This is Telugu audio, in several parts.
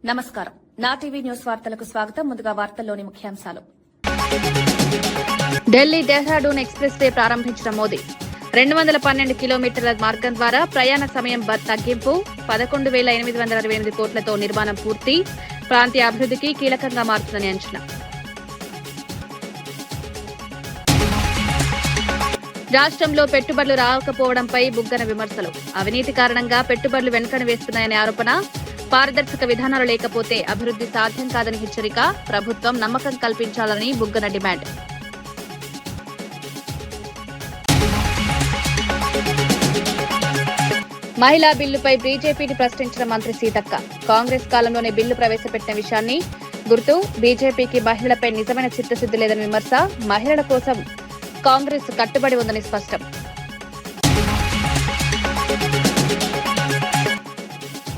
నమస్కారం. నా టీవీ న్యూస్ వార్తలకు స్వాగతం. ముందుగా వార్తల్లోని ముఖ్యాంశాలు. ఢిల్లీ డెహ్రాడూన్ ఎక్స్ప్రెస్ వే ప్రారంభించిన మోదీ 212 కిలోమీటర్ల మార్గం ద్వారా ప్రయాణ సమయం తగ్గింపు, 11,868 కోట్లతో నిర్మాణం పూర్తి, ప్రాంతీయ అభివృద్ధికి కీలకంగా మారుతుందని అంచనా. రాష్ట్రంలో పెట్టుబడులు రాకపోవడంపై బుగ్గన విమర్శలు. అవినీతి కారణంగా పెట్టుబడులు వెనుకను వేస్తున్నాయనే ఆరోపణ. పారదర్శక విధానాలు లేకపోతే అభివృద్ధి సాధ్యం కాదని హెచ్చరిక. ప్రభుత్వం నమ్మకం కల్పించాలని బుగ్గన డిమాండ్. మహిళా బిల్లుపై బీజేపీని ప్రశ్నించిన మంత్రి సీతక్క. కాంగ్రెస్ కాలంలోనే బిల్లు ప్రవేశపెట్టిన విషయాన్ని గుర్తు. బీజేపీకి మహిళలపై నిజమైన చిత్తశుద్ది లేదని విమర్శ. మహిళల కోసం కాంగ్రెస్ కట్టుబడి ఉందని స్పష్టం.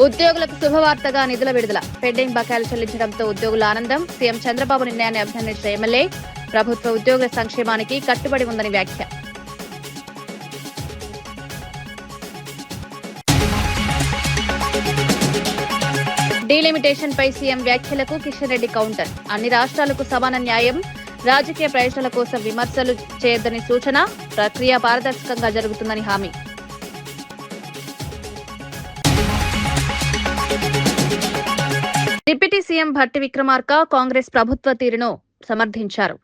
ఉద్యోగులకు శుభవార్తగా నిధుల విడుదల. పెండింగ్ బకాయిలు చెల్లించడంతో ఉద్యోగుల ఆనందం. సీఎం చంద్రబాబు నిర్ణయాన్ని అభినందించిన ఎమ్మెల్యే. ప్రభుత్వ ఉద్యోగుల సంక్షేమానికి కట్టుబడి ఉందని వ్యాఖ్య. డీలిమిటేషన్ పై సీఎం వ్యాఖ్యలకు కిషన్ రెడ్డి కౌంటర్. అన్ని రాష్ట్రాలకు సమాన న్యాయం, రాజకీయ ప్రయోజనాల కోసం విమర్శలు చేయొద్దని సూచన. ప్రక్రియ పారదర్శకంగా జరుగుతుందని హామీ. డిప్యూటీ సీఎం భట్టి విక్రమార్క కాంగ్రెస్ ప్రభుత్వ తీరును సమర్థించారు.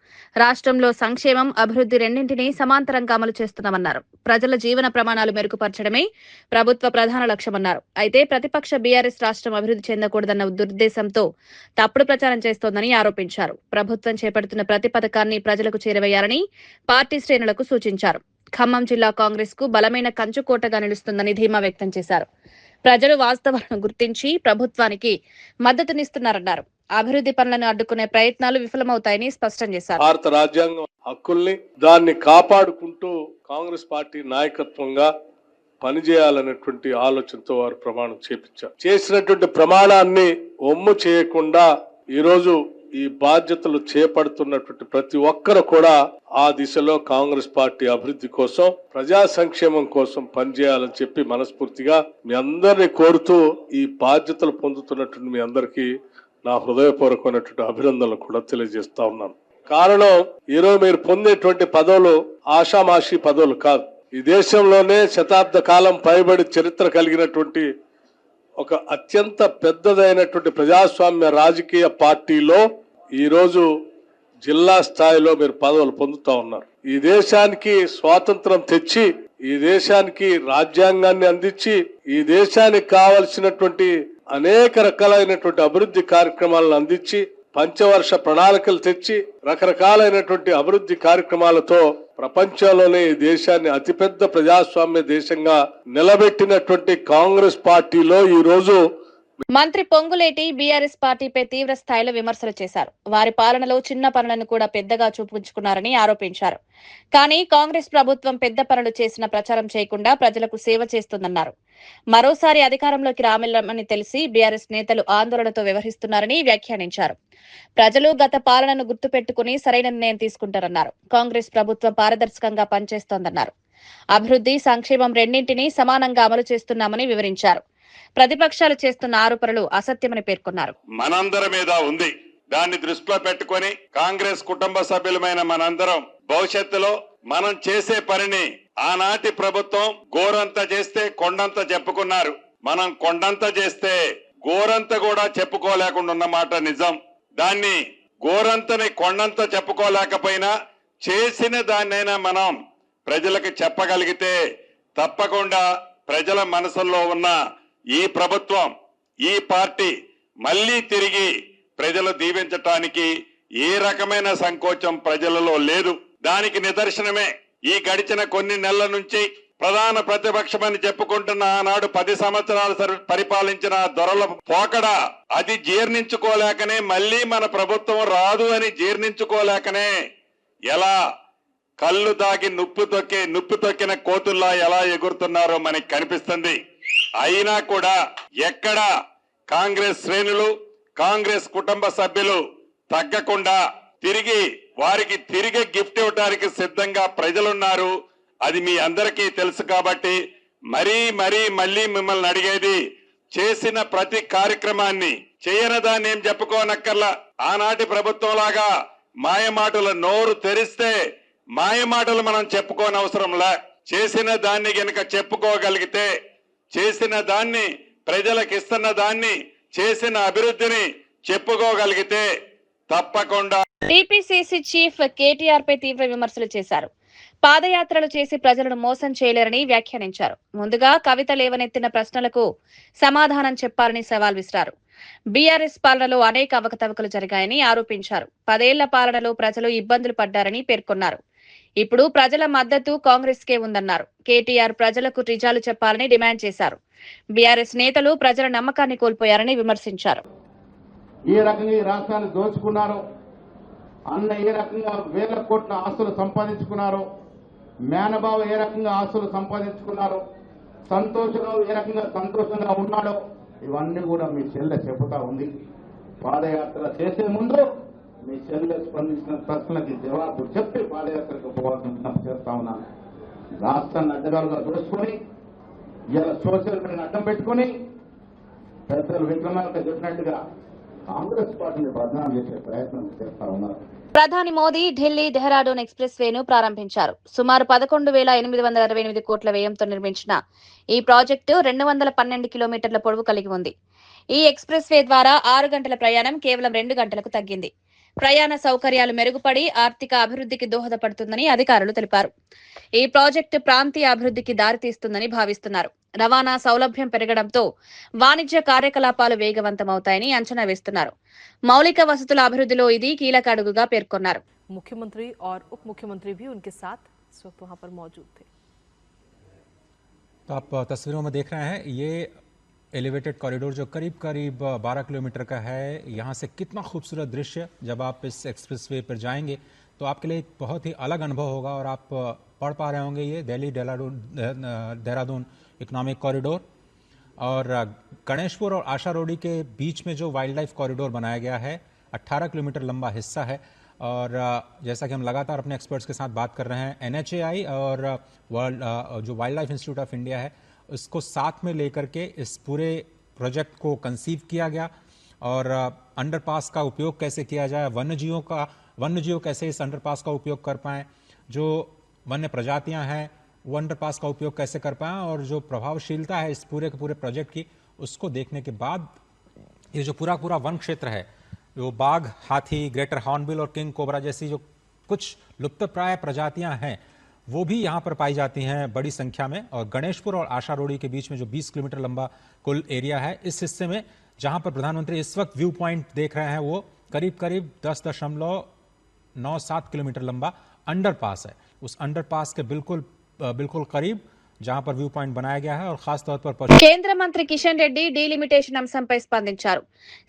రాష్ట్రంలో సంక్షేమం, అభివృద్ధి రెండింటినీ సమాంతరంగా అమలు చేస్తున్నామన్నారు. ప్రజల జీవన ప్రమాణాలు మెరుగుపరచడమే ప్రభుత్వ ప్రధాన లక్ష్యమన్నారు. అయితే ప్రతిపక్ష బీఆర్ఎస్ రాష్ట్రం అభివృద్ధి చెందకూడదన్న దురుద్దేశంతో తప్పుడు ప్రచారం చేస్తోందని ఆరోపించారు. ప్రభుత్వం చేపడుతున్న ప్రతి పథకాన్ని ప్రజలకు చేరవేయాలని పార్టీ శ్రేణులకు సూచించారు. ఖమ్మం జిల్లా కాంగ్రెస్ కు బలమైన కంచుకోటగా నిలుస్తుందని ధీమా వ్యక్తం చేశారు. ప్రజలు వాస్తవాలను గుర్తించి ప్రభుత్వానికి మద్దతునిస్తున్నారన్నారు. అభివృద్ధి పనులను అడ్డుకునే ప్రయత్నాలు విఫలమవుతాయని స్పష్టం చేశారు. భారత రాజ్యాంగం హక్కుల్ని దాన్ని కాపాడుకుంటూ కాంగ్రెస్ పార్టీ నాయకత్వంగా పనిచేయాలనేటువంటి ఆలోచనతో వారు ప్రమాణం చేపించారు. చేసినటువంటి ప్రమాణాన్ని ఒమ్ము చేయకుండా ఈరోజు ఈ బాధ్యతలు చేపడుతున్నటువంటి ప్రతి ఒక్కరు కూడా ఆ దిశలో కాంగ్రెస్ పార్టీ అభివృద్ధి కోసం, ప్రజా సంక్షేమం కోసం పనిచేయాలని చెప్పి మనస్ఫూర్తిగా మీ అందరినీ కోరుతూ ఈ బాధ్యతలు పొందుతున్నటువంటి మీ అందరికీ నా హృదయపూర్వకమైనటువంటి అభినందనలు కూడా తెలియజేస్తా ఉన్నాను. కారణం, ఈరోజు మీరు పొందేటువంటి పదవులు ఆషామాషి పదవులు కాదు. ఈ దేశంలోనే శతాబ్ద కాలం పైబడి చరిత్ర కలిగినటువంటి ఒక అత్యంత పెద్దదైనటువంటి ప్రజాస్వామ్య రాజకీయ పార్టీలో ఈరోజు జిల్లా స్థాయిలో మీరు పదవులు పొందుతా ఉన్నారు. ఈ దేశానికి స్వాతంత్రం తెచ్చి, ఈ దేశానికి రాజ్యాంగాన్ని అందించి, ఈ దేశానికి కావలసినటువంటి అనేక రకాలైనటువంటి అభివృద్ధి కార్యక్రమాలను అందించి, పంచవర్ష ప్రణాళికలు తెచ్చి, రకరకాలైనటువంటి అభివృద్ధి కార్యక్రమాలతో ప్రపంచంలోనే ఈ దేశాన్ని అతిపెద్ద ప్రజాస్వామ్య దేశంగా నిలబెట్టినటువంటి కాంగ్రెస్ పార్టీలో ఈ రోజు మంత్రి పొంగులేటి బీఆర్ఎస్ పార్టీపై తీవ్ర స్థాయిలో విమర్శలు చేశారు. వారి పాలనలో చిన్న పనులను కూడా పెద్దగా చూపించుకున్నారని ఆరోపించారు. కానీ కాంగ్రెస్ ప్రభుత్వం పెద్ద పనులు చేసిన ప్రచారం చేయకుండా ప్రజలకు సేవ చేస్తుందన్నారు. మరోసారి అధికారంలోకి రామెల్లమని తెలిసి బీఆర్ఎస్ నేతలు ఆందోళనతో వ్యవహరిస్తున్నారని వ్యాఖ్యానించారు. ప్రజలు గత పాలనను గుర్తుపెట్టుకుని సరైన నిర్ణయం తీసుకుంటారన్నారు. కాంగ్రెస్ ప్రభుత్వం పారదర్శకంగా పనిచేస్తోందన్నారు. అభివృద్ధి, సంక్షేమం రెండింటినీ సమానంగా అమలు చేస్తున్నామని వివరించారు. ప్రతిపక్షాలు చేస్తున్న ఆరోపణలు అసత్యమని పేర్కొన్నారు. మనందరి మీద ఉంది. దాన్ని దృష్టిలో పెట్టుకుని కాంగ్రెస్ కుటుంబ సభ్యులమైన మనందరం భవిష్యత్తులో మనం చేసే పనిని ఆనాటి ప్రభుత్వం గోరంత చేస్తే కొండంత చెప్పుకున్నారు. మనం కొండంత చేస్తే గోరంత కూడా చెప్పుకోలేకుండా ఉన్నమాట నిజం. దాన్ని గోరంతని కొండంత చెప్పుకోలేకపోయినా చేసిన దాన్నైనా మనం ప్రజలకు చెప్పగలిగితే తప్పకుండా ప్రజల మనసుల్లో ఉన్న ఈ ప్రభుత్వం, ఈ పార్టీ మళ్లీ తిరిగి ప్రజలు దీవించటానికి ఏ రకమైన సంకోచం ప్రజలలో లేదు. దానికి నిదర్శనమే ఈ గడిచిన కొన్ని నెలల నుంచి ప్రధాన ప్రతిపక్షమని చెప్పుకుంటున్న ఆనాడు 10 సంవత్సరాలు పరిపాలించిన దొరల పోకడ. అది జీర్ణించుకోలేకనే మళ్లీ మన ప్రభుత్వం రాదు అని జీర్ణించుకోలేకనే ఎలా కళ్ళు తాగి నుప్పు తొక్కిన కోతుల్లా ఎలా ఎగురుతున్నారో మనకి కనిపిస్తుంది. అయినా కూడా ఎక్కడ కాంగ్రెస్ శ్రేణులు, కాంగ్రెస్ కుటుంబ సభ్యులు తగ్గకుండా వారికి తిరిగి గిఫ్ట్ ఇవ్వడానికి సిద్ధంగా ప్రజలున్నారు. అది మీ అందరికీ తెలుసు కాబట్టి మళ్ళీ మిమ్మల్ని అడిగేది, చేసిన ప్రతి కార్యక్రమాన్ని చేయనదాన్ని ఏం చెప్పుకోనక్కర్లా. ఆనాటి ప్రభుత్వం లాగా మాయమాటల నోరు తెరిస్తే మాయమాటలు మనం చెప్పుకోనవసరంలా. చేసిన దాన్ని గనక చెప్పుకోగలిగితే, చేసిన దాన్ని ప్రజలకు ఇస్తున్న దాన్ని, చేసిన అభివృద్ధిని చెప్పుకోగలిగితే తప్పకుండా. టీపీసీసీ చీఫ్ కేటీఆర్ పై తీవ్ర విమర్శలు చేశారు. పాదయాత్రలు చేసి ప్రజలను మోసం చేయలేరని వ్యాఖ్యానించారు. ముందుగా కవిత లేవనెత్తిన ప్రశ్నలకు సమాధానం చెప్పాలని సవాల్ విసిరారు. బీఆర్ఎస్ పాలనలో అనేక అవకతవకలు జరిగాయని ఆరోపించారు. 10 ఏళ్ల పాలనలో ప్రజలు ఇబ్బందులు పడ్డారని పేర్కొన్నారు. ఇప్పుడు ప్రజల మద్దతు కాంగ్రెస్ కే ఉందన్నారు. కేటీఆర్ ప్రజలకు నిజాలు చెప్పాలని డిమాండ్ చేశారు. బీఆర్ఎస్ నేతలు ప్రజల నమ్మకాన్ని కోల్పోయారని విమర్శించారు. ఏ రకంగా ఈ రాష్ట్రాన్ని దోచుకున్నారో, అన్న ఏ రకంగా వేల కోట్ల ఆస్తులు సంపాదించుకున్నారో, మేనబావ ఏ రకంగా ఆస్తులు సంపాదించుకున్నారో, సంతోషరావు ఏ రకంగా సంతోషంగా ఉన్నాడో, ఇవన్నీ కూడా మీ చెల్లె చెబుతా ఉంది. పాదయాత్ర చేసే ముందు మీ చెల్లె స్పందించిన ప్రశ్నలకి జవాబు చెప్పి పాదయాత్రకు పోవాల్సిన విజ్ఞప్తి చేస్తా ఉన్నాను. రాష్ట్రాన్ని అడ్డగాలుగా దోచుకొని, ఇలా సోషల్ మీడియాని అడ్డం పెట్టుకుని పెద్దలు విక్రమార్క చెప్పినట్టుగా కాంగ్రెస్ పార్టీని బదనాం చేసే ప్రయత్నం చేస్తా ఉన్నారు. ప్రధాని మోదీ ఢిల్లీ డెహ్రాడూన్ ఎక్స్ప్రెస్ వేను ప్రారంభించారు. సుమారు 11,868 కోట్ల వ్యయంతో నిర్మించిన ఈ ప్రాజెక్టు 212 కిలోమీటర్ల పొడవు కలిగి ఉంది. ఈ ఎక్స్ప్రెస్ వే ద్వారా 6 గంటల ప్రయాణం కేవలం 2 గంటలకు తగ్గింది. ప్రయాణ సౌకర్యాలు మెరుగుపడి ఆర్థిక అభివృద్ధికి దోహదపడుతుందని అధికారులు తెలిపారు. ఈ ప్రాజెక్టు ప్రాంతీయ అభివృద్ధికి దారితీస్తుందని భావిస్తున్నారు. రవాణా సౌలభ్యం పెరగడంతో వాణిజ్య కార్యకలాపాలు వేగవంతమవుతాయని అంచనా వేస్తున్నారు. మౌలిక వసతుల అభివృద్ధిలో ఇది కీలక అడుగుగా పేర్కొన్నారు. मुख्यमंत्री और उप मुख्यमंत्री भी उनके साथ इस वक्त वहां पर मौजूद थे। तो आप तस्वीरों में देख रहे हैं ये एलिवेटेड कॉरिडोर जो करीब करीब 12 किलोमीटर का है। यहाँ से कितना खूबसूरत दृश्य, जब आप इस एक्सप्रेसवे पर जाएंगे तो आपके लिए एक बहुत ही अलग अनुभव होगा। और आप पढ़ पा रहे होंगे ये दिल्ली देहरादून इकोनॉमिक कॉरिडोर और गणेशपुर और आशा रोडी के बीच में जो वाइल्ड लाइफ कॉरिडोर बनाया गया है 18 किलोमीटर लंबा हिस्सा है। और जैसा कि हम लगातार अपने एक्सपर्ट्स के साथ बात कर रहे हैं, NHAI और वर्ल्ड जो wild life institute of India है उसको साथ में लेकर के इस पूरे प्रोजेक्ट को कंसीव किया गया। और अंडरपास का उपयोग कैसे किया जाए, वन्यजीव कैसे इस अंडरपास का उपयोग कर पाएं, जो वन्य प्रजातियां हैं वो अंडरपास का उपयोग कैसे कर पाएं, और जो प्रभावशीलता है इस पूरे के पूरे प्रोजेक्ट की, उसको देखने के बाद ये जो पूरा वन क्षेत्र है, जो बाघ, हाथी, ग्रेटर हॉर्नबिल और किंग कोबरा जैसी जो कुछ लुप्तप्राय प्रजातियां हैं वो भी यहाँ पर पाई जाती हैं बड़ी संख्या में। और गणेशपुर और आशा रोडी के बीच में जो 20 किलोमीटर लंबा कुल एरिया है, इस हिस्से में जहां पर प्रधानमंत्री इस वक्त व्यू पॉइंट देख रहे हैं वो करीब 10.97 किलोमीटर लंबा अंडरपास है। उस अंडरपास के बिल्कुल करीब जहां पर व्यू पॉइंट बनाया गया है। और खास तौर पर కేంద్ర మంత్రి కిషన్ రెడ్డి డీలిమిటేషన్ అంశంపై స్పందించారు.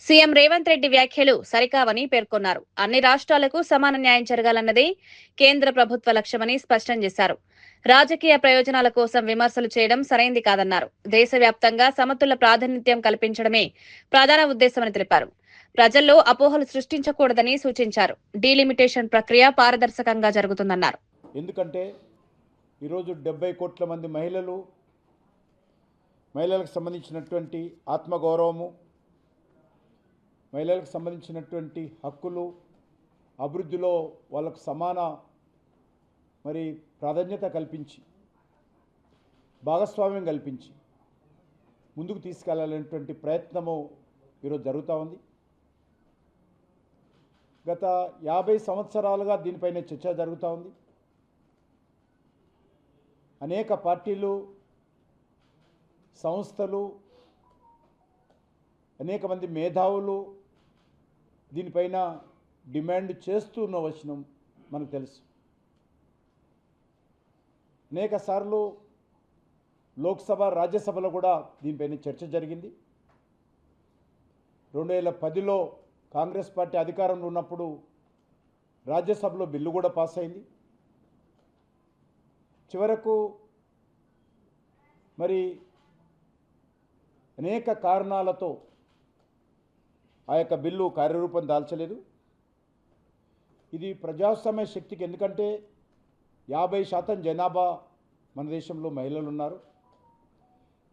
సీఎం రేవంత్ రెడ్డి వ్యాఖ్యలు సరికావని పేర్కొన్నారు. అన్ని రాష్ట్రాలకు సమాన న్యాయం జరగాలన్నదే కేంద్ర ప్రభుత్వ లక్ష్యమని స్పష్టం చేశారు. రాజకీయ ప్రయోజనాల కోసం విమర్శలు చేయడం సరైంది కాదన్నారు. దేశవ్యాప్తంగా సమతుల ప్రాతినిధ్యం కల్పించడమే ప్రధాన ఉద్దేశమని తెలిపారు. ప్రజల్లో అపోహలు సృష్టించకూడదని సూచించారు. డీలిమిటేషన్ ప్రక్రియ పారదర్శకంగా జరుగుతుందన్నారు. ఎందుకంటే ఈరోజు 70 కోట్ల మంది మహిళలకు సంబంధించినటువంటి ఆత్మగౌరవము, మహిళలకు సంబంధించినటువంటి హక్కులు, అభివృద్ధిలో వాళ్ళకు సమాన ప్రాధాన్యత కల్పించి, భాగస్వామ్యం కల్పించి ముందుకు తీసుకెళ్లాలనేటువంటి ప్రయత్నము ఈరోజు జరుగుతూ ఉంది. గత 50 సంవత్సరాలుగా దీనిపైన చర్చ జరుగుతూ ఉంది. అనేక పార్టీలు, సంస్థలు, అనేక మంది మేధావులు దీనిపైన డిమాండ్ చేస్తున్న వచనం మనకు తెలుసు. అనేక సార్లు లోక్సభ, రాజ్యసభలో కూడా దీనిపైన చర్చ జరిగింది. 2010లో కాంగ్రెస్ పార్టీ అధికారంలో ఉన్నప్పుడు రాజ్యసభలో బిల్లు కూడా పాస్ అయింది. చివరకు అనేక కారణాలతో ఆ యొక్క బిల్లు కార్యరూపం దాల్చలేదు. ఇది ప్రజాస్వామ్య శక్తికి, ఎందుకంటే 50% జనాభా మన దేశంలో మహిళలు ఉన్నారు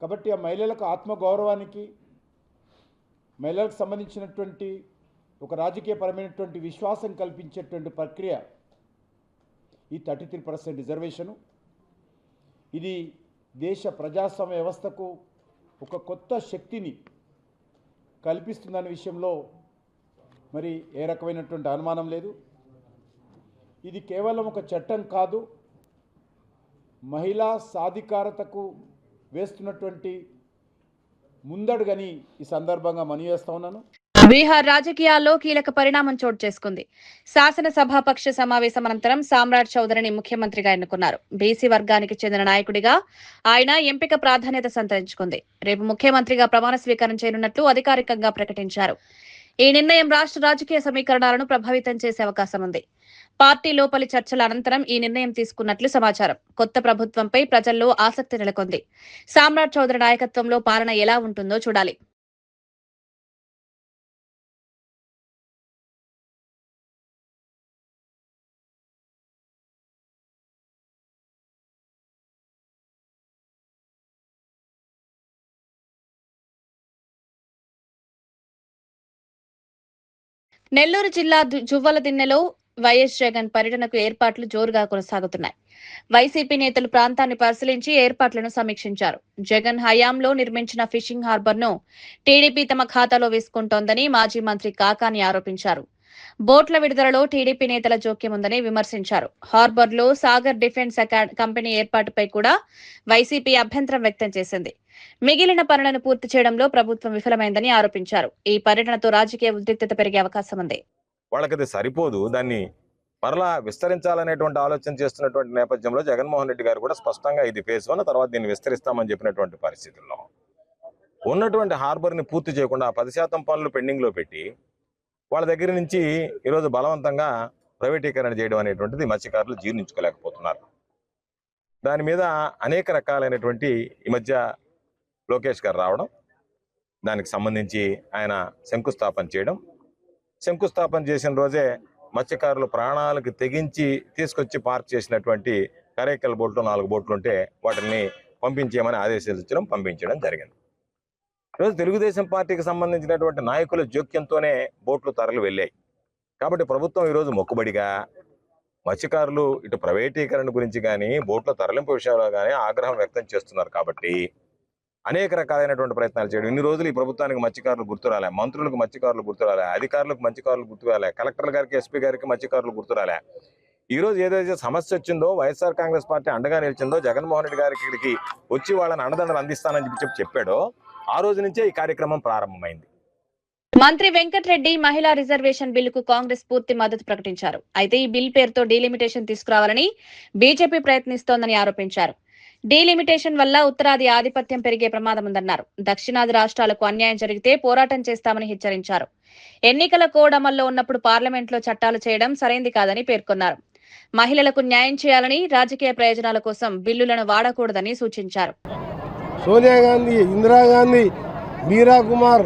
కాబట్టి ఆ మహిళలకు ఆత్మగౌరవానికి, మహిళలకు సంబంధించినటువంటి ఒక రాజకీయపరమైనటువంటి విశ్వాసం కల్పించేటువంటి ప్రక్రియ ఈ 33% రిజర్వేషను. ఇది దేశ ప్రజాస్వామ్య వ్యవస్థకు ఒక కొత్త శక్తిని కల్పిస్తుందనే విషయంలో మరి ఏ రకమైనటువంటి అనుమానం లేదు. ఇది కేవలం ఒక చట్టం కాదు, మహిళా సాధికారతకు వేస్తున్నటువంటి ముందడుగని ఈ సందర్భంగా మనవి చేస్తా ఉన్నాను. బీహార్ రాజకీయాల్లో కీలక పరిణామం చోటు చేసుకుంది. శాసనసభాపక్ష సమావేశం అనంతరం సామ్రాట్ చౌదరిని ముఖ్యమంత్రిగా ఎన్నుకున్నారు. బీసీ వర్గానికి చెందిన నాయకుడిగా ఆయన ఎంపిక ప్రాధాన్యత సంతరించుకుంది. రేపు ముఖ్యమంత్రిగా ప్రమాణ స్వీకారం చేయనున్నట్లు అధికారికంగా ప్రకటించారు. ఈ నిర్ణయం రాష్ట్ర రాజకీయ సమీకరణాలను ప్రభావితం చేసే అవకాశం ఉంది. పార్టీ లోపలి చర్చల అనంతరం ఈ నిర్ణయం తీసుకున్నట్లు సమాచారం. కొత్త ప్రభుత్వంపై ప్రజల్లో ఆసక్తి నెలకొంది. సామ్రాట్ చౌదరి నాయకత్వంలో పాలన ఎలా ఉంటుందో చూడాలి. నెల్లూరు జిల్లా జువ్వలదిన్నెలో వైఎస్ జగన్ పర్యటనకు ఏర్పాట్లు జోరుగా కొనసాగుతున్నాయి. వైసీపీ నేతలు ప్రాంతాన్ని పరిశీలించి ఏర్పాట్లను సమీక్షించారు. జగన్ హయాంలో నిర్మించిన ఫిషింగ్ హార్బర్ ను టీడీపీ తమ ఖాతాలో వేసుకుంటోందని మాజీ మంత్రి కాకాని ఆరోపించారు. బోట్ల విడుదలలో టీడీపీ నేతల జోక్యం ఉందని విమర్శించారు. హార్బర్ లో సాగర్ డిఫెన్స్ కంపెనీ ఏర్పాటుపై కూడా వైసీపీ అభ్యంతరం వ్యక్తం చేసింది. మిగిలిన పనులను పూర్తి చేయడంలో ప్రభుత్వం విఫలమైందని ఆరోపించారు. ఈ పర్యటనతో రాజకీయ ఉద్రిక్తత పెరిగే అవకాశం ఉంది. వాళ్ళకి అది సరిపోదు, దాన్ని మరలా విస్తరించాలనేటువంటి ఆలోచన చేస్తున్నటువంటి నేపథ్యంలో జగన్మోహన్ రెడ్డి గారు కూడా స్పష్టంగా ఇది ఫేజ్ 1, తర్వాత దీన్ని విస్తరిస్తామని చెప్పినటువంటి పరిస్థితుల్లో ఉన్నటువంటి హార్బర్ ని పూర్తి చేయకుండా 10% పనులు పెండింగ్ లో పెట్టి వాళ్ళ దగ్గర నుంచి ఈరోజు బలవంతంగా ప్రైవేటీకరణ చేయడం అనేటువంటిది మత్స్యకారులు జీర్ణించుకోలేకపోతున్నారు. దాని మీద అనేక రకాలైనటువంటి ఈ మధ్య లోకేష్ గారు రావడం, దానికి సంబంధించి ఆయన శంకుస్థాపన చేసిన రోజే మత్స్యకారులు ప్రాణాలకు తెగించి తీసుకొచ్చి పార్క్ చేసినటువంటి కరైకల్ బోట్లు 4 బోట్లు ఉంటే వాటిని పంపించేయమని ఆదేశాలు ఇచ్చడం, పంపించడం జరిగింది. ఈరోజు తెలుగుదేశం పార్టీకి సంబంధించినటువంటి నాయకుల జోక్యంతోనే బోట్లు తరలి వెళ్ళాయి. కాబట్టి ప్రభుత్వం ఈరోజు మొక్కుబడిగా మత్స్యకారులు ఇటు ప్రైవేటీకరణ గురించి కానీ బోట్ల తరలింపు విషయంలో కానీ ఆగ్రహం వ్యక్తం చేస్తున్నారు. కాబట్టి అనేక రకాలైనటువంటి ప్రయత్నాలు చేయడం. ఇన్ని రోజులు ఈ ప్రభుత్వానికి మత్స్యకారులు గుర్తురాలే, మంత్రులకు మత్స్యకారులు గుర్తురాలే, అధికారులకు మత్స్యకారులు గుర్తురాలే, కలెక్టర్ గారికి, ఎస్పీ గారికి మత్స్యకారులు గుర్తురాలే. ఈ రోజు ఏదైతే సమస్య వచ్చిందో, వైఎస్ఆర్ కాంగ్రెస్ పార్టీ అండగా నిలిచిందో, జగన్మోహన్ రెడ్డి గారికి ఇక్కడికి వచ్చి వాళ్ళని అండదండలు అందిస్తానని చెప్పాడో ఆ రోజు నుంచే ఈ కార్యక్రమం ప్రారంభమైంది. మంత్రి వెంకటరెడ్డి మహిళా రిజర్వేషన్ బిల్లుకు కాంగ్రెస్ పూర్తి మద్దతు ప్రకటించారు. అయితే ఈ బిల్ పేరుతో డీలిమిటేషన్ తీసుకురావాలని బీజేపీ ప్రయత్నిస్తోందని ఆరోపించారు. డీలిమిటేషన్ వల్ల ఉత్తరాది ఆధిపత్యం పెరిగే ప్రమాదం ఉందన్నారు. దక్షిణాది రాష్ట్రాలకు అన్యాయం జరిగితే పోరాటం చేస్తామని హెచ్చరించారు. ఎన్నికల కోడ్ అమల్లో ఉన్నప్పుడు పార్లమెంట్లో చట్టాలు చేయడం సరైంది కాదని పేర్కొన్నారు. మహిళలకు న్యాయం చేయాలని, రాజకీయ ప్రయోజనాల కోసం బిల్లులను వాడకూడదని సూచించారు. సోనియా గాంధీ, ఇందిరాగాంధీ, మీరా కుమార్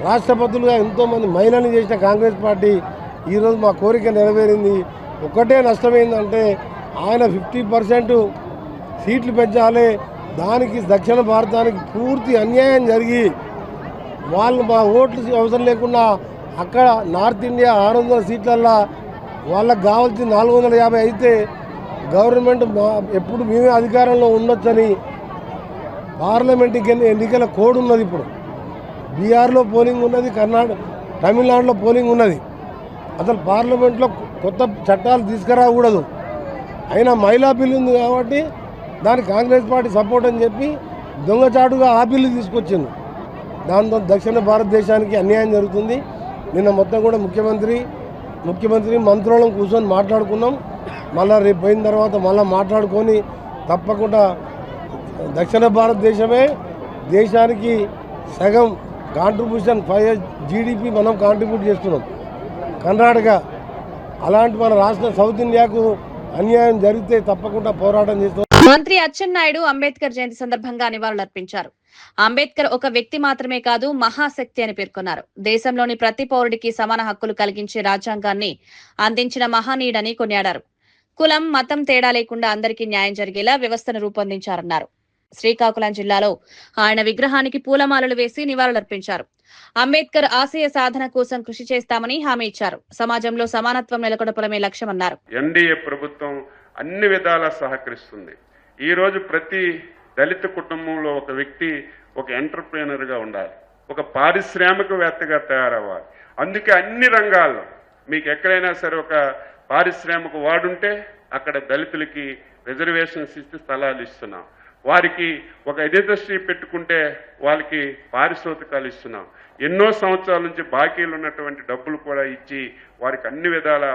రాష్ట్రపతులుగా ఎంతోమంది మహిళలు చేసిన కాంగ్రెస్ పార్టీ ఈరోజు మా కోరిక నెరవేరింది. ఒకటే నష్టమైందంటే ఆయన 50% సీట్లు పెంచాలి, దానికి దక్షిణ భారతానికి పూర్తి అన్యాయం జరిగి వాళ్ళు మా ఓట్లు అవసరం లేకుండా అక్కడ నార్త్ ఇండియా 600 సీట్లల్లో వాళ్ళకు కావాల్సిన 450 అయితే గవర్నమెంట్ ఎప్పుడు మేమే అధికారంలో ఉండొచ్చని పార్లమెంట్ ఎన్నికల కోడ్ ఉన్నది. ఇప్పుడు బీహార్లో పోలింగ్ ఉన్నది, తమిళనాడులో పోలింగ్ ఉన్నది. అసలు పార్లమెంట్లో కొత్త చట్టాలు తీసుకురాకూడదు. అయినా మహిళా బిల్లు ఉంది కాబట్టి దానికి కాంగ్రెస్ పార్టీ సపోర్ట్ అని చెప్పి దొంగచాటుగా ఆ బిల్లు తీసుకొచ్చింది. దాంతో దక్షిణ భారతదేశానికి అన్యాయం జరుగుతుంది. నిన్న మొత్తం కూడా ముఖ్యమంత్రి మంత్రులను కూర్చొని మాట్లాడుకున్నాం. మళ్ళీ రేపు పోయిన తర్వాత మళ్ళీ మాట్లాడుకొని తప్పకుండా దక్షిణ భారతదేశమే దేశానికి సగం కాంట్రిబ్యూషన్ 5 జీడిపి మనం కాంట్రిబ్యూట్ చేస్తున్నాం. కర్ణాటక అలాంటి మన రాష్ట్ర సౌత్ ఇండియాకు అన్యాయం జరిగితే తప్పకుండా పోరాటం చేస్తాం. మంత్రి అచ్చెన్నాయుడు అంబేద్కర్ జయంతి సందర్భంగా నివాళులర్పించారు. అంబేద్కర్ ఒక వ్యక్తి మాత్రమే కాదు, మహాశక్తి అని పేర్కొన్నారు. దేశంలోని ప్రతి పౌరుడికి సమాన హక్కులు కలిగించే రాజ్యాంగాన్ని అందించిన మహనీయుడని కొనియాడారు. కులం, మతం తేడా లేకుండా అందరికీ న్యాయం జరిగేలా వ్యవస్థను రూపొందించారన్నారు. శ్రీకాకుళం జిల్లాలో ఆయన విగ్రహానికి పూలమాలలు వేసి నివాళులర్పించారు. అంబేద్కర్ ఆశయ సాధన కోసం కృషి చేస్తామని హామీ ఇచ్చారు. సమాజంలో సమానత్వం నెలకొల్పడమే లక్ష్యమన్నారు. ఎన్డీఏ ప్రభుత్వం అన్ని విధాలా సహకరిస్తుంది. ఈ రోజు ప్రతి దళిత కుటుంబంలో ఒక వ్యక్తి ఒక ఎంటర్ప్రెన్యూర్ గా ఉండాలి, ఒక పారిశ్రామికవేత్తగా తయారవ్వాలి. అందుకే అన్ని రంగాల్లో మీకు ఎక్కడైనా సరే ఒక పారిశ్రామిక వాడుంటే అక్కడ దళితులకి రిజర్వేషన్స్ ఇచ్చి స్థలాలు ఇస్తున్నాం. వారికి ఒక ఇండస్ట్రీ పెట్టుకుంటే వాళ్ళకి పారితోషికాలు ఇస్తున్నాం. ఎన్నో సంవత్సరాల నుంచి బాకీలు ఉన్నటువంటి డబ్బులు కూడా ఇచ్చి వారికి అన్ని విధాలా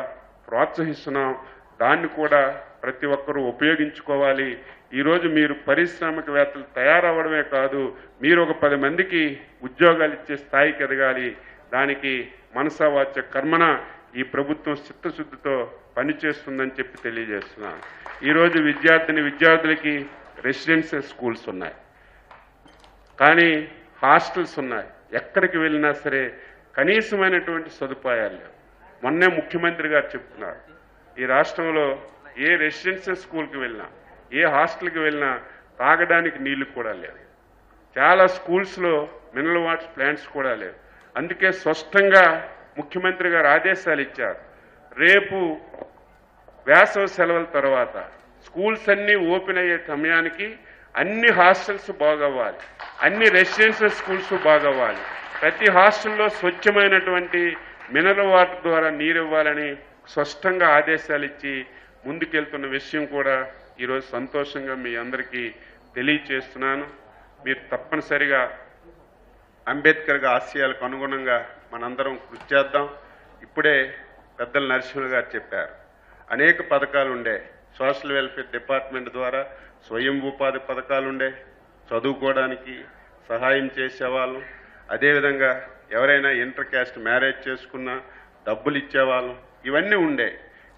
ప్రోత్సహిస్తున్నాం. దాన్ని కూడా ప్రతి ఒక్కరూ ఉపయోగించుకోవాలి. ఈరోజు మీరు పారిశ్రామికవేత్తలు తయారవ్వడమే కాదు, మీరు ఒక 10 మందికి ఉద్యోగాలు ఇచ్చే స్థాయికి ఎదగాలి. దానికి మనసా వాచ కర్మణ ఈ ప్రభుత్వం చిత్తశుద్ధితో పనిచేస్తుందని చెప్పి తెలియజేస్తున్నాను. ఈరోజు విద్యార్థులకి రెసిడెన్షియల్ స్కూల్స్ ఉన్నాయి, కానీ హాస్టల్స్ ఉన్నాయి. ఎక్కడికి వెళ్ళినా సరే కనీసమైనటువంటి సదుపాయాలు లేవు. మొన్నే ముఖ్యమంత్రి గారు చెప్తున్నారు, ఈ రాష్ట్రంలో ఏ రెసిడెన్షియల్ స్కూల్కి వెళ్ళినా, ఏ హాస్టల్కి వెళ్ళినా తాగడానికి నీళ్లు కూడా లేవు. చాలా స్కూల్స్లో మినరల్ వాటర్ ప్లాంట్స్ కూడా లేవు. అందుకే స్పష్టంగా ముఖ్యమంత్రి గారు ఆదేశాలు ఇచ్చారు. రేపు వేసవి సెలవుల తర్వాత స్కూల్స్ అన్నీ ఓపెన్ అయ్యే సమయానికి అన్ని హాస్టల్స్ బాగవ్వాలి, అన్ని రెసిడెన్షియల్ స్కూల్స్ బాగవ్వాలి. ప్రతి హాస్టల్లో స్వచ్ఛమైనటువంటి మినరల్ వాటర్ ద్వారా నీరు ఇవ్వాలని స్పష్టంగా ఆదేశాలు ఇచ్చి ముందుకెళ్తున్న విషయం కూడా ఈరోజు సంతోషంగా మీ అందరికీ తెలియచేస్తున్నాను. మీరు తప్పనిసరిగా అంబేద్కర్ ఆశయాలకు అనుగుణంగా మనందరం కృషి చేద్దాం. ఇప్పుడే పెద్దల నరసింహ గారు చెప్పారు, అనేక పథకాలు ఉండే. సోషల్ వెల్ఫేర్ డిపార్ట్మెంట్ ద్వారా స్వయం ఉపాధి పథకాలు ఉండే, చదువుకోవడానికి సహాయం చేసేవాళ్ళం. అదేవిధంగా ఎవరైనా ఇంటర్ క్యాస్ట్ మ్యారేజ్ చేసుకున్నా డబ్బులు ఇచ్చేవాళ్ళం. ఇవన్నీ ఉండే.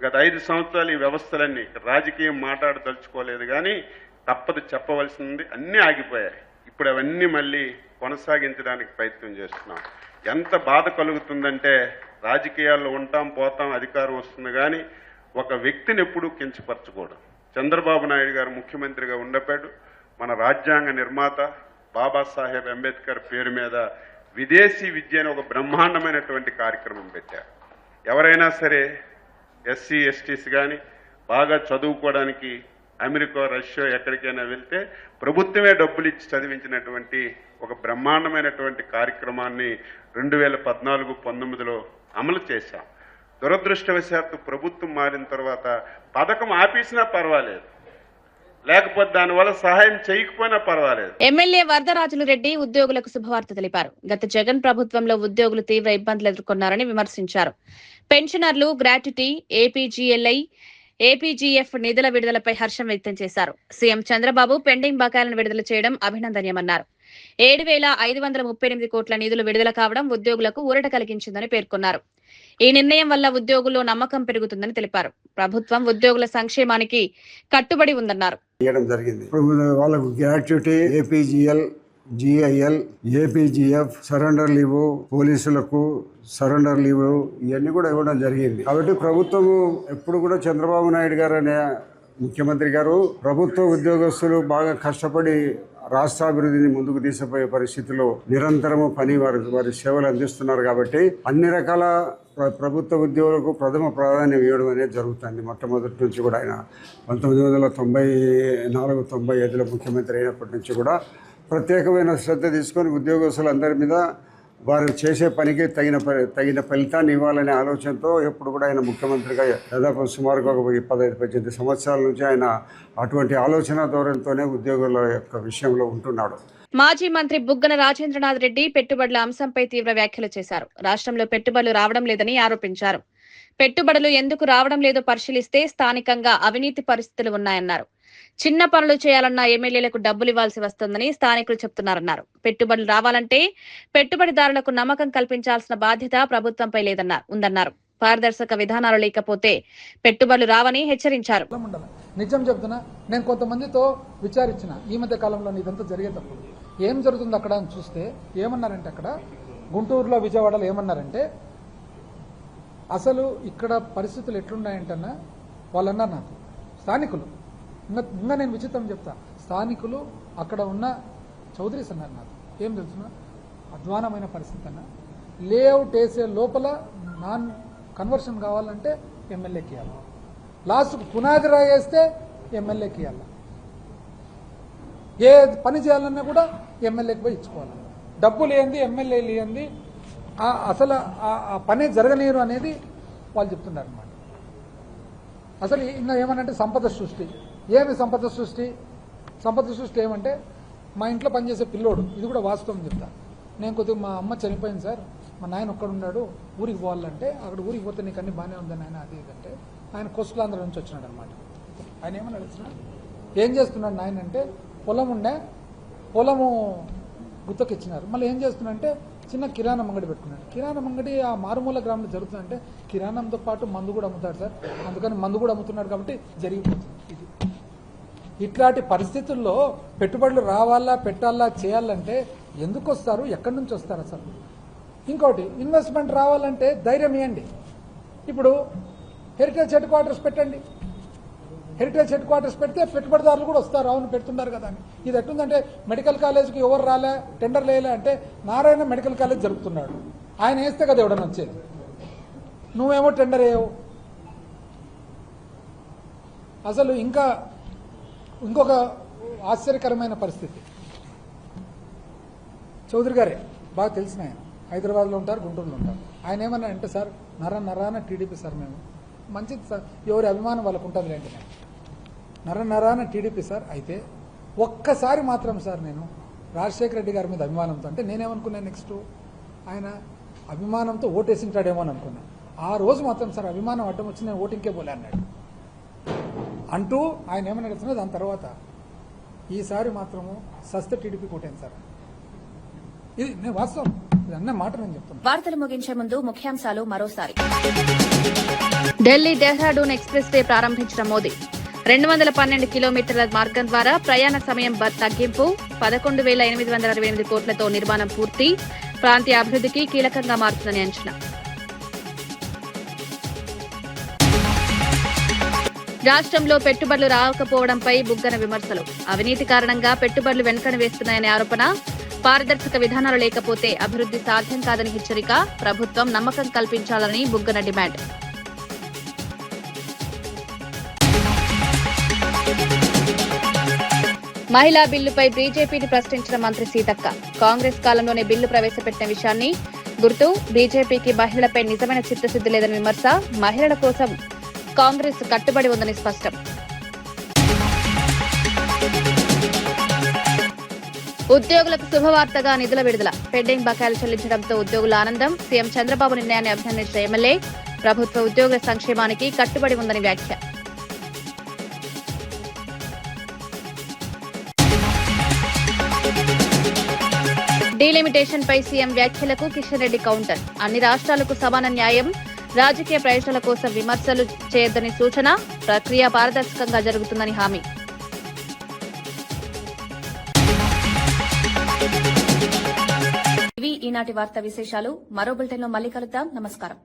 గత 5 సంవత్సరాలు ఈ వ్యవస్థలన్నీ రాజకీయం మాట్లాడదలుచుకోలేదు, కానీ తప్పదు చెప్పవలసింది, అన్నీ ఆగిపోయాయి. ఇప్పుడు అవన్నీ మళ్ళీ కొనసాగించడానికి ప్రయత్నం చేస్తున్నాం. ఎంత బాధ కలుగుతుందంటే, రాజకీయాల్లో ఉంటాం పోతాం, అధికారం వస్తుంది, కానీ ఒక వ్యక్తిని ఎప్పుడూ కించపరచకూడదు. చంద్రబాబు నాయుడు గారు ముఖ్యమంత్రిగా ఉండపాడు మన రాజ్యాంగ నిర్మాత బాబాసాహెబ్ అంబేద్కర్ పేరు మీద విదేశీ విద్య అని ఒక బ్రహ్మాండమైనటువంటి కార్యక్రమం పెట్టారు. ఎవరైనా సరే ఎస్సీ ఎస్టీస్ కానీ బాగా చదువుకోవడానికి అమెరికా, రష్యా ఎక్కడికైనా వెళ్తే ప్రభుత్వమే డబ్బులు ఇచ్చి చదివించినటువంటి ఒక బ్రహ్మాండమైనటువంటి కార్యక్రమాన్ని 2014-19లో అమలు చేశాం. దురదృష్టవశాత్తు ప్రభుత్వం మారిన తర్వాత పథకం ఆపేసినా పర్వాలేదు, లేకపోతే దానివల్ల సహాయం చేయకపోయినా పర్వాలేదు. ఎమ్మెల్యే వరదరాజులు రెడ్డి ఉద్యోగులకు శుభవార్త తెలిపారు. గత జగన్ ప్రభుత్వంలో ఉద్యోగులు తీవ్ర ఇబ్బందులు ఎదుర్కొన్నారని విమర్శించారు. పెన్షనర్లు, గ్రాట్యుటీ, ఏపీజీఎల్ఐ, ఏపీజీఎఫ్ నిధుల విడుదలపై హర్షం వ్యక్తం చేశారు. సీఎం చంద్రబాబు పెండింగ్ బకాయిలను విడుదల చేయడం అభినందనీయమన్నారు. 7,538 కోట్ల నిధులు విడుదల కావడం ఉద్యోగులకు ఊరట కలిగించిందని పేర్కొన్నారు. ఈ నిర్ణయం వల్ల ఉద్యోగుల్లో నమ్మకం పెరుగుతుందని తెలిపారు. ప్రభుత్వం ఉద్యోగుల సంక్షేమానికి కట్టుబడి ఉందన్నారు. వాళ్ళకు gratuity, APGL, GIL, APGF, surrender leave, పోలీసులకు సరెండర్ లీవ్, ఇవన్నీ కూడా ఇవ్వడం జరిగింది. కాబట్టి ప్రభుత్వము ఎప్పుడు కూడా చంద్రబాబు నాయుడు గారు అనే ముఖ్యమంత్రి గారు ప్రభుత్వ ఉద్యోగస్తులు బాగా కష్టపడి రాష్ట్రాభివృద్ధిని ముందుకు తీసుకుపోయే పరిస్థితిలో నిరంతరము వారి సేవలు అందిస్తున్నారు. కాబట్టి అన్ని రకాల ప్రభుత్వ ఉద్యోగులకు ప్రథమ ప్రాధాన్యం ఇవ్వడం అనేది జరుగుతుంది. మొట్టమొదటి నుంచి కూడా ఆయన 1994-95లో ముఖ్యమంత్రి అయినప్పటి నుంచి కూడా ప్రత్యేకమైన శ్రద్ధ తీసుకొని ఉద్యోగస్తులందరి మీద వారు చేసే పనికి తగిన ఫలితాన్ని ఇవ్వాలనే ఆలోచనతో ఎప్పుడు కూడా ఆయన ముఖ్యమంత్రిగా దాదాపు సుమారుగా 15-18 సంవత్సరాల నుంచి ఆయన అటువంటి ఆలోచన ధోరణితోనే ఉద్యోగుల యొక్క విషయంలో ఉంటున్నాడు. మాజీ మంత్రి బుగ్గన రాజేంద్రనాథ్ రెడ్డి పెట్టుబడుల అంశంపై తీవ్ర వ్యాఖ్యలు చేశారు. రాష్ట్రంలో పెట్టుబడులు రావడం లేదని ఆరోపించారు. పెట్టుబడులు ఎందుకు రావడం లేదో పరిశీలిస్తే స్థానికంగా అవినీతి పరిస్థితులు ఉన్నాయన్నారు. చిన్న పనులు చేయాలన్నా ఎమ్మెల్యేలకు డబ్బులు ఇవ్వాల్సి వస్తుందని స్థానికులు చెప్తున్నారన్నారు. పెట్టుబడులు రావాలంటే పెట్టుబడిదారులకు నమ్మకం కల్పించాల్సిన బాధ్యత ప్రభుత్వంపై ఉందన్నారు. పారదర్శక విధానాలు లేకపోతే పెట్టుబడులు రావని హెచ్చరించారు. నిజం చెప్తున్నా, నేను కొంతమందితో విచారించిన ఈ మధ్య కాలంలో ఇదంతా జరిగేటప్పుడు ఏం జరుగుతుంది అక్కడ అని చూస్తే ఏమన్నారంటే, అక్కడ గుంటూరులో, విజయవాడలో ఏమన్నారంటే, అసలు ఇక్కడ పరిస్థితులు ఎట్లున్నాయంటన్నా వాళ్ళన్నారు నాకు స్థానికులు. ఇంకా నేను విచిత్రం చెప్తా, స్థానికులు అక్కడ ఉన్న చౌదరీస్ అన్నారు నాకు ఏం తెలుసునా, అధ్వానమైన పరిస్థితి అన్న, లేఅవుట్ వేసే లోపల నాన్ కన్వర్షన్ కావాలంటే ఎమ్మెల్యేకి ఇవ్వాలి, లాస్ట్కు పునాది రాయి వేస్తే ఎమ్మెల్యేకి ఇవ్వాలి, ఏ పని చేయాలన్నా కూడా ఎమ్మెల్యేకి పోయి ఇచ్చుకోవాలి, డబ్బు లేనిది ఎమ్మెల్యే లేనిది అసలు ఆ పనే జరగనీరు అనేది వాళ్ళు చెప్తున్నారు అన్నమాట. అసలు ఇంకా ఏమనంటే సంపద సృష్టి. ఏమి సంపద సృష్టి? సంపద సృష్టి ఏమంటే మా ఇంట్లో పనిచేసే పిల్లోడు, ఇది కూడా వాస్తవం చెప్తా, నేను కొద్దిగా మా అమ్మ చనిపోయింది సార్, మా నాయన ఒక్కడున్నాడు, ఊరికి పోవాలంటే అక్కడ ఊరికి పోతే నీకు అన్ని బాగానే ఉందని ఆయన అది ఇదంటే ఆయన కోస్టలాంధ్ర నుంచి వచ్చినాడు అనమాట. ఆయన ఏమని అడుగుతున్నాడు, ఏం చేస్తున్నాడు నాయన అంటే పొలం ఉండే, పొలము గుత్తకి ఇచ్చినారు, మళ్ళీ ఏం చేస్తున్నాడంటే చిన్న కిరాణం అంగడి పెట్టుకున్నాడు. కిరాణం అంగడి ఆ మారుమూల గ్రామంలో జరుగుతుందంటే కిరాణంతో పాటు మందు కూడా అమ్ముతాడు సార్, అందుకని మందు కూడా అమ్ముతున్నాడు కాబట్టి జరిగిపోతుంది. ఇది ఇట్లాంటి పరిస్థితుల్లో పెట్టుబడులు రావాలా పెట్టాలా చేయాలంటే ఎందుకు వస్తారు, ఎక్కడి నుంచి వస్తారు అసలు? ఇంకోటి ఇన్వెస్ట్మెంట్ రావాలంటే ధైర్యం ఇవ్వండి. ఇప్పుడు హెరిటేజ్ హెడ్ క్వార్టర్స్ పెట్టండి, హెరిటేజ్ హెడ్ క్వార్టర్స్ పెడితే పెట్టుబడిదారులు కూడా వస్తారు, అవును పెడుతున్నారు కదా అని. ఇది ఎట్టుందంటే మెడికల్ కాలేజ్కి ఎవరు రాలే, టెండర్ వేయలే అంటే నారాయణ మెడికల్ కాలేజ్ జరుపుతున్నాడు, ఆయన వేస్తే కదా ఎవడన్నా వచ్చేది, నువ్వేమో టెండర్ వేయవు. అసలు ఇంకొక ఆశ్చర్యకరమైన పరిస్థితి, చౌదరి గారే బాగా తెలిసిన ఆయన, హైదరాబాద్లో ఉంటారు, గుంటూరులో ఉంటారు. ఆయన ఏమన్నా అంటే సార్ నరాన టీడీపీ సార్, మేము మంచిది సార్, ఎవరి అభిమానం వాళ్ళకు ఉంటుంది లేండి, నరాన టీడీపీ సార్. అయితే ఒక్కసారి మాత్రం సార్ నేను రాజశేఖర రెడ్డి గారి మీద అభిమానంతో, అంటే నేనేమనుకున్నాను నెక్స్ట్ ఆయన అభిమానంతో ఓటేసింటాడేమో అని అనుకున్నాను. ఆ రోజు మాత్రం సార్ అభిమానం అడ్డం వచ్చి నేను ఓటింగ్కే పోలే అన్నాడు అంటూ ఆయన ఏమని అడుగుతున్నా. దాని తర్వాత ఈసారి మాత్రము సస్త టీడీపీ కోటాను సార్, ఇది నేను వాస్తవం, ఇది అన్న మాట నేను చెప్తున్నాను. వార్తలు ముగించే ముందు ముఖ్యాంశాలు మరోసారి. ఢిల్లీ డెహ్రాడూన్ ఎక్స్ప్రెస్ వే ప్రారంభించిన మోదీ 212 కిలోమీటర్ల మార్గం ద్వారా ప్రయాణ సమయం తగ్గింపు, 11,868 కోట్లతో నిర్మాణం పూర్తి, ప్రాంతీయ అభివృద్ధికి కీలకంగా మారుతుందని అంచనా. రాష్ట్రంలో పెట్టుబడులు రాకపోవడంపై బుగ్గన విమర్శలు, అవినీతి కారణంగా పెట్టుబడులు వెనుకను వేస్తున్నాయనే ఆరోపణ, పారదర్శక విధానాలు లేకపోతే అభివృద్ధి సాధ్యం కాదని హెచ్చరిక, ప్రభుత్వం నమ్మకం కల్పించాలని బుగ్గన డిమాండ్. మహిళా బిల్లుపై బీజేపీని ప్రశ్నించిన మంత్రి సీతక్క, కాంగ్రెస్ కాలంలోనే బిల్లు ప్రవేశపెట్టిన విషయాన్ని గుర్తు, బీజేపీకి మహిళలపై నిజమైన చిత్తశుద్ది లేదని విమర్శ, మహిళల కోసం కాంగ్రెస్ కట్టుబడి ఉందని స్పష్టం. ఉద్యోగులకు శుభవార్తగా నిధుల విడుదల, పెండింగ్ బకాయిలు చెల్లించడంతో ఉద్యోగుల ఆనందం, సీఎం చంద్రబాబు నిర్ణయాన్ని అభినందించిన ఎమ్మెల్యే, ప్రభుత్వ ఉద్యోగుల సంక్షేమానికి కట్టుబడి ఉందని వ్యాఖ్య. డీలిమిటేషన్ పై సీఎం వ్యాఖ్యలకు కిషన్ రెడ్డి కౌంటర్, అన్ని రాష్ట్రాలకు సమాన న్యాయం, రాజకీయ ప్రయోజనాల కోసం విమర్శలు చేయొద్దని సూచన, ప్రక్రియ పారదర్శకంగా జరుగుతుందని హామీ. ఇవి ఈనాటి వార్తా విశేషాలు. మరో బులెటిన్లో మళ్ళీ కలుద్దాం. నమస్కారం.